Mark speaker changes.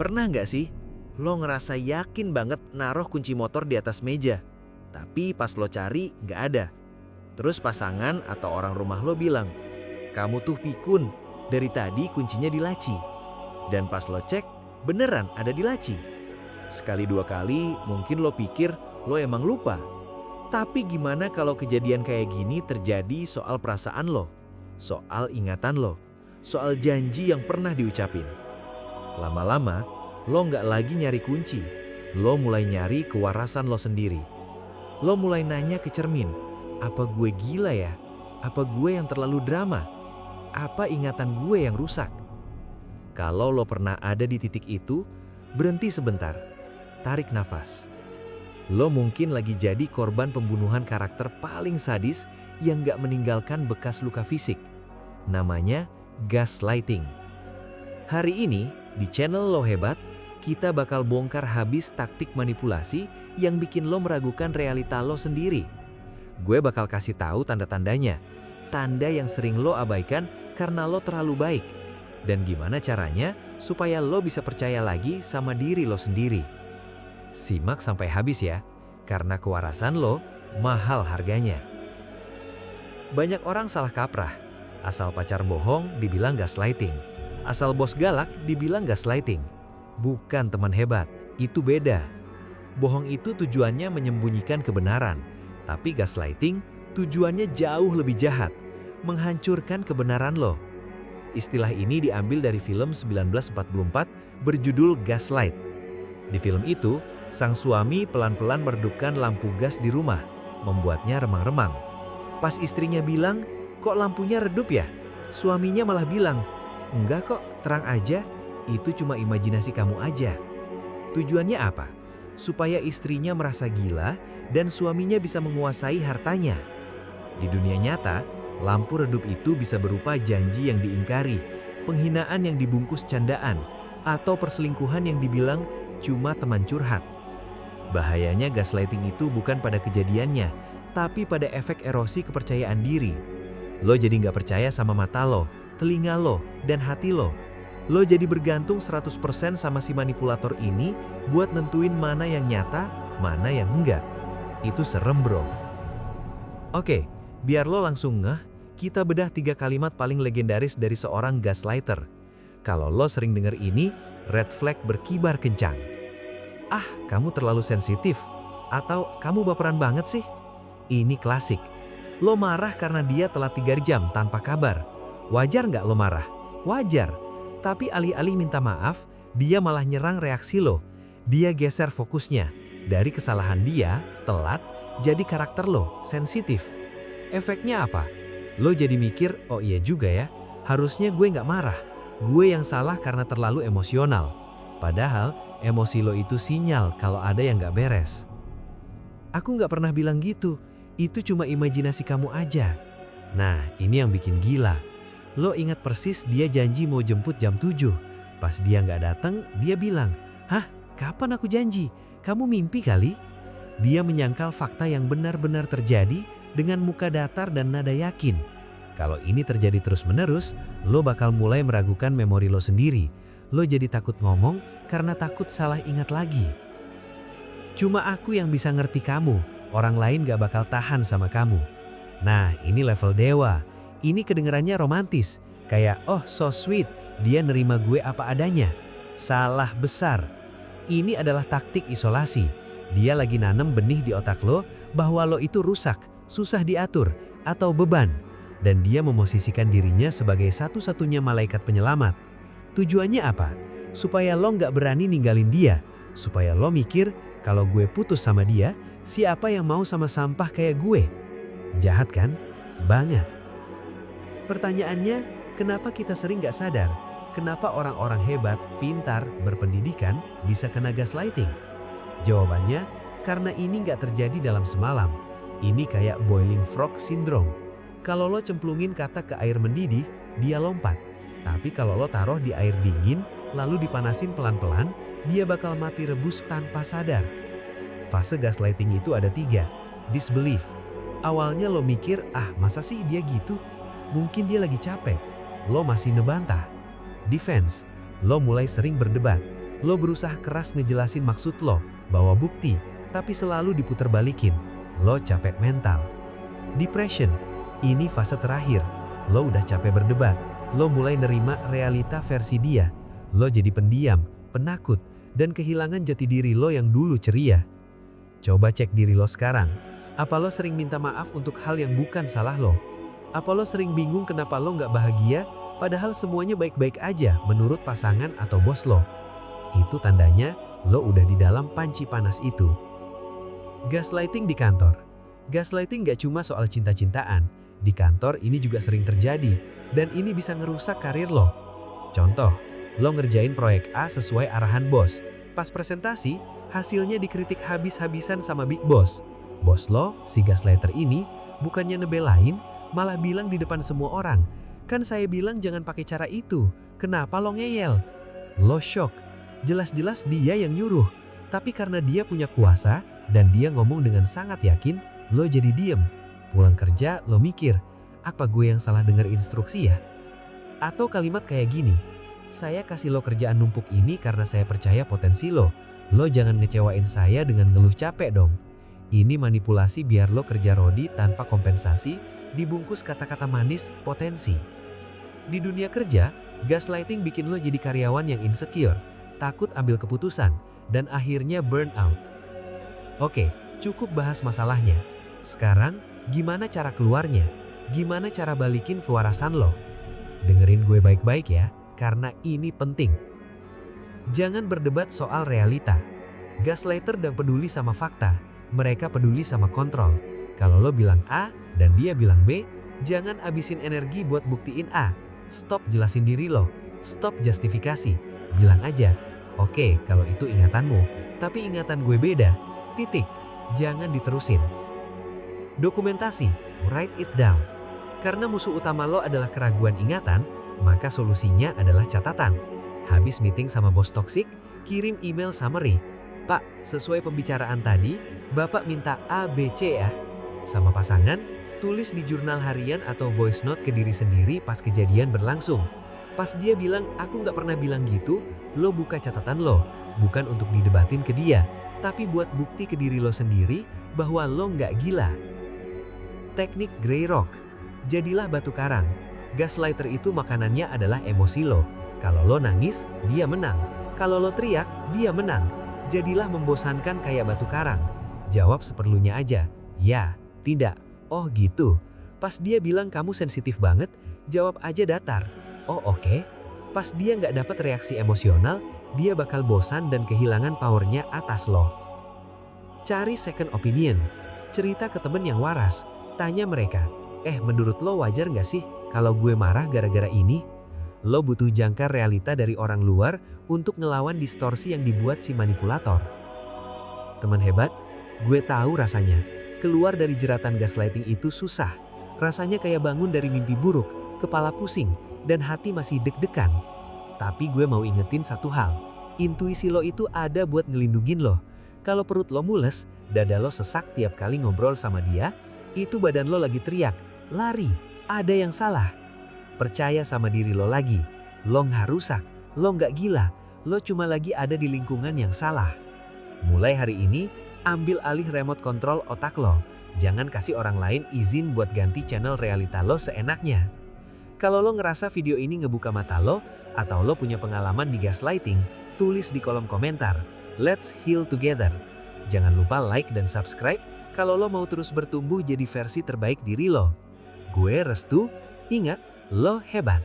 Speaker 1: Pernah nggak sih, lo ngerasa yakin banget naruh kunci motor di atas meja, tapi pas lo cari nggak ada. Terus pasangan atau orang rumah lo bilang, kamu tuh pikun, dari tadi kuncinya di laci. Dan pas lo cek, beneran ada di laci. Sekali dua kali mungkin lo pikir lo emang lupa. Tapi gimana kalau kejadian kayak gini terjadi soal perasaan lo, soal ingatan lo, soal janji yang pernah diucapin? Lama-lama, lo nggak lagi nyari kunci. Lo mulai nyari kewarasan lo sendiri. Lo mulai nanya ke cermin, apa gue gila ya? Apa gue yang terlalu drama? Apa ingatan gue yang rusak? Kalau lo pernah ada di titik itu, berhenti sebentar. Tarik nafas. Lo mungkin lagi jadi korban pembunuhan karakter paling sadis yang nggak meninggalkan bekas luka fisik. Namanya gaslighting. Hari ini, di channel Lo Hebat, kita bakal bongkar habis taktik manipulasi yang bikin lo meragukan realita lo sendiri. Gue bakal kasih tahu tanda-tandanya, tanda yang sering lo abaikan karena lo terlalu baik, dan gimana caranya supaya lo bisa percaya lagi sama diri lo sendiri. Simak sampai habis ya, karena kewarasan lo mahal harganya. Banyak orang salah kaprah, asal pacar bohong dibilang gaslighting. Asal bos galak dibilang gaslighting. Bukan teman hebat, itu beda. Bohong itu tujuannya menyembunyikan kebenaran, tapi gaslighting tujuannya jauh lebih jahat, menghancurkan kebenaran lo. Istilah ini diambil dari film 1944 berjudul Gaslight. Di film itu, sang suami pelan-pelan meredupkan lampu gas di rumah, membuatnya remang-remang. Pas istrinya bilang, "Kok lampunya redup ya?" Suaminya malah bilang, "Enggak kok, terang aja, itu cuma imajinasi kamu aja." Tujuannya apa? Supaya istrinya merasa gila dan suaminya bisa menguasai hartanya. Di dunia nyata, lampu redup itu bisa berupa janji yang diingkari, penghinaan yang dibungkus candaan, atau perselingkuhan yang dibilang cuma teman curhat. Bahayanya gaslighting itu bukan pada kejadiannya, tapi pada efek erosi kepercayaan diri. Lo jadi nggak percaya sama mata lo, telinga lo, dan hati lo. Lo jadi bergantung 100% sama si manipulator ini buat nentuin mana yang nyata, mana yang enggak. Itu serem bro. Oke, biar lo langsung ngeh, kita bedah 3 kalimat paling legendaris dari seorang gaslighter. Kalau lo sering denger ini, red flag berkibar kencang. Ah, kamu terlalu sensitif. Atau kamu baperan banget sih. Ini klasik. Lo marah karena dia telat 3 jam tanpa kabar. Wajar nggak lo marah? Wajar. Tapi alih-alih minta maaf, dia malah nyerang reaksi lo. Dia geser fokusnya. Dari kesalahan dia, telat, jadi karakter lo, sensitif. Efeknya apa? Lo jadi mikir, oh iya juga ya, harusnya gue nggak marah. Gue yang salah karena terlalu emosional. Padahal, emosi lo itu sinyal kalau ada yang nggak beres. Aku nggak pernah bilang gitu, itu cuma imajinasi kamu aja. Nah, ini yang bikin gila. Lo ingat persis dia janji mau jemput jam 7. Pas dia nggak datang, dia bilang, "Hah, kapan aku janji? Kamu mimpi kali?" Dia menyangkal fakta yang benar-benar terjadi dengan muka datar dan nada yakin. Kalau ini terjadi terus-menerus, lo bakal mulai meragukan memori lo sendiri. Lo jadi takut ngomong karena takut salah ingat lagi. Cuma aku yang bisa ngerti kamu, orang lain gak bakal tahan sama kamu. Nah, ini level dewa. Ini kedengerannya romantis. Kayak, oh so sweet, dia nerima gue apa adanya. Salah besar. Ini adalah taktik isolasi. Dia lagi nanem benih di otak lo bahwa lo itu rusak, susah diatur, atau beban. Dan dia memosisikan dirinya sebagai satu-satunya malaikat penyelamat. Tujuannya apa? Supaya lo nggak berani ninggalin dia. Supaya lo mikir, kalau gue putus sama dia, siapa yang mau sama sampah kayak gue? Jahat kan? Banget. Pertanyaannya, kenapa kita sering nggak sadar? Kenapa orang-orang hebat, pintar, berpendidikan bisa kena gaslighting? Jawabannya, karena ini nggak terjadi dalam semalam. Ini kayak boiling frog syndrome. Kalau lo cemplungin kata ke air mendidih, dia lompat. Tapi kalau lo taruh di air dingin, lalu dipanasin pelan-pelan, dia bakal mati rebus tanpa sadar. Fase gaslighting itu ada 3. Disbelief. Awalnya lo mikir, ah masa sih dia gitu? Mungkin dia lagi capek. Lo masih nebantah. Defense. Lo mulai sering berdebat.
Speaker 2: Lo berusaha keras ngejelasin maksud lo, bawa bukti, tapi selalu diputer balikin. Lo capek mental. Depression, ini fase terakhir. Lo udah capek berdebat. Lo mulai nerima realita versi dia. Lo jadi pendiam, penakut, dan kehilangan jati diri lo yang dulu ceria. Coba cek diri lo sekarang. Apa lo sering minta maaf untuk hal yang bukan salah lo? Apa lo sering bingung kenapa lo nggak bahagia, padahal semuanya baik-baik aja menurut pasangan atau bos lo? Itu tandanya lo udah di dalam panci panas itu. Gaslighting di kantor. Gaslighting gak cuma soal cinta-cintaan. Di kantor ini juga sering terjadi, dan ini bisa ngerusak karir lo. Contoh, lo ngerjain proyek A sesuai arahan bos. Pas presentasi, hasilnya dikritik habis-habisan sama big boss. Bos lo, si gaslighter ini, bukannya nebelain, malah bilang di depan semua orang, "Kan saya bilang jangan pakai cara itu, kenapa lo ngeyel?" Lo shock, jelas-jelas dia yang nyuruh, tapi karena dia punya kuasa dan dia ngomong dengan sangat yakin, lo jadi diem. Pulang kerja, lo mikir, apa gue yang salah dengar instruksi ya? Atau kalimat kayak gini, "Saya kasih lo kerjaan numpuk ini karena saya percaya potensi lo. Lo jangan ngecewain saya dengan ngeluh capek dong." Ini manipulasi biar lo kerja rodi tanpa kompensasi, dibungkus kata-kata manis potensi. Di dunia kerja, gaslighting bikin lo jadi karyawan yang insecure, takut ambil keputusan, dan akhirnya burn out. Oke, cukup bahas masalahnya. Sekarang, gimana cara keluarnya? Gimana cara balikin kewarasan lo? Dengerin gue baik-baik ya, karena ini penting. Jangan berdebat soal realita. Gaslighter dan peduli sama fakta. Mereka peduli sama kontrol. Kalau lo bilang A dan dia bilang B, jangan abisin energi buat buktiin A. Stop jelasin diri lo. Stop justifikasi. Bilang aja, "Oke, kalau itu ingatanmu, tapi ingatan gue beda." Titik. Jangan diterusin. Dokumentasi. Write it down. Karena musuh utama lo adalah keraguan ingatan, maka solusinya adalah catatan. Habis meeting sama bos toksik, kirim email summary. "Pak, sesuai pembicaraan tadi, Bapak minta A, B, C ya." Sama pasangan, tulis di jurnal harian atau voice note ke diri sendiri pas kejadian berlangsung. Pas dia bilang, "Aku nggak pernah bilang gitu," lo buka catatan lo. Bukan untuk didebatin ke dia, tapi buat bukti ke diri lo sendiri bahwa lo nggak gila. Teknik Grey Rock. Jadilah batu karang. Gaslighter itu makanannya adalah emosi lo. Kalau lo nangis, dia menang. Kalau lo teriak, dia menang. Jadilah membosankan kayak batu karang. Jawab seperlunya aja. Ya, tidak. Oh gitu. Pas dia bilang kamu sensitif banget, jawab aja datar. Oh oke. Pas dia nggak dapat reaksi emosional, dia bakal bosan dan kehilangan powernya atas lo. Cari second opinion. Cerita ke temen yang waras. Tanya mereka, menurut lo wajar nggak sih kalau gue marah gara-gara ini? Lo butuh jangkar realita dari orang luar untuk ngelawan distorsi yang dibuat si manipulator. Teman hebat, gue tahu rasanya. Keluar dari jeratan gaslighting itu susah. Rasanya kayak bangun dari mimpi buruk, kepala pusing, dan hati masih deg-degan. Tapi gue mau ingetin satu hal. Intuisi lo itu ada buat ngelindungin lo. Kalau perut lo mules, dada lo sesak tiap kali ngobrol sama dia, itu badan lo lagi teriak, "Lari, ada yang salah." Percaya sama diri lo lagi. Lo nggak rusak, lo nggak gila, lo cuma lagi ada di lingkungan yang salah. Mulai hari ini, ambil alih remote control otak lo. Jangan kasih orang lain izin buat ganti channel realita lo seenaknya. Kalau lo ngerasa video ini ngebuka mata lo, atau lo punya pengalaman di gaslighting, tulis di kolom komentar. Let's heal together. Jangan lupa like dan subscribe kalau lo mau terus bertumbuh jadi versi terbaik diri lo. Gue Restu, ingat, lo hebat.